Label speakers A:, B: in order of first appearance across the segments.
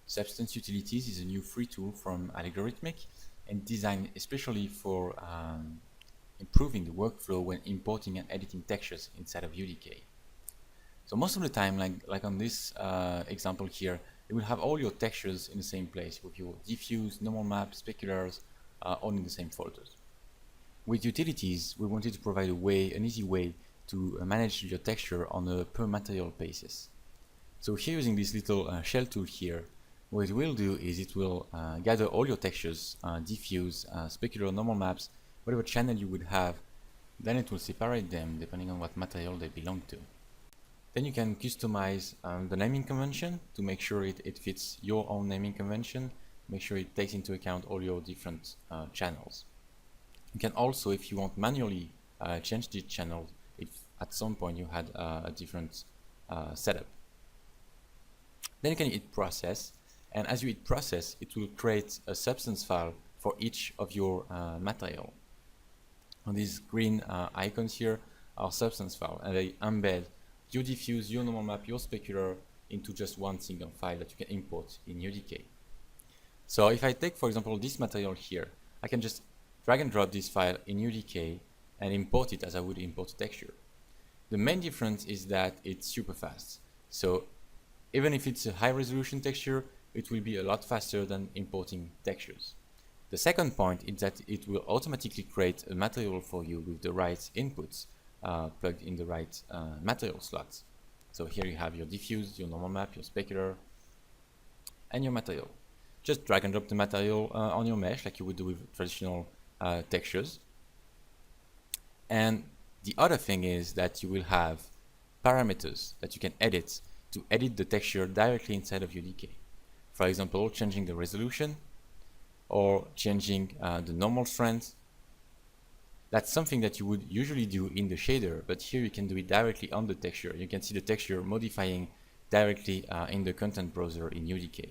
A: Substance Utilities is a new free tool from Algorithmic and designed especially for improving the workflow when importing and editing textures inside of UDK. So most of the time, like on this example here, you will have all your textures in the same place with your diffuse, normal map, speculars, all in the same folders. With utilities, we wanted to provide an easy way to manage your texture on a per material basis. So here using this little shell tool here, what it will do is it will gather all your textures, diffuse, specular, normal maps, whatever channel you would have, then it will separate them depending on what material they belong to. Then you can customize the naming convention to make sure it fits your own naming convention, make sure it takes into account all your different channels. You can also, if you want, manually change the channel if at some point you had a different setup. Then you can hit process, and as you hit process, it will create a substance file for each of your material. On these green icons here are substance file, and they embed your diffuse, your normal map, your specular into just one single file that you can import in UDK. So if I take, for example, this material here, I can just drag and drop this file in UDK and import it as I would import a texture. The main difference is that it's super fast. So even if it's a high resolution texture, it will be a lot faster than importing textures. The second point is that it will automatically create a material for you with the right inputs plugged in the right material slots. So here you have your diffuse, your normal map, your specular, and your material. Just drag and drop the material on your mesh like you would do with traditional textures. And the other thing is that you will have parameters that you can edit to edit the texture directly inside of UDK. For example, changing the resolution or changing the normal strength. That's something that you would usually do in the shader, but here you can do it directly on the texture. You can see the texture modifying directly in the content browser in UDK.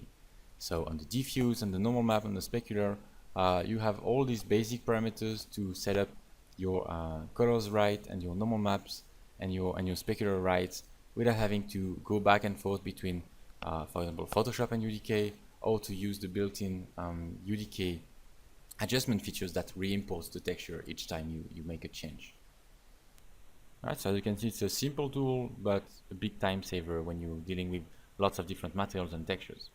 A: So on the diffuse and the normal map and the specular, you have all these basic parameters to set up your colors right and your normal maps and your specular right without having to go back and forth between, for example, Photoshop and UDK, or to use the built-in UDK adjustment features that re-imports the texture each time you make a change. Alright, so as you can see, it's a simple tool, but a big time saver when you're dealing with lots of different materials and textures.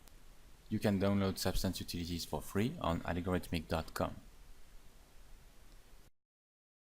A: You can download Substance Utilities for free on algorithmic.com.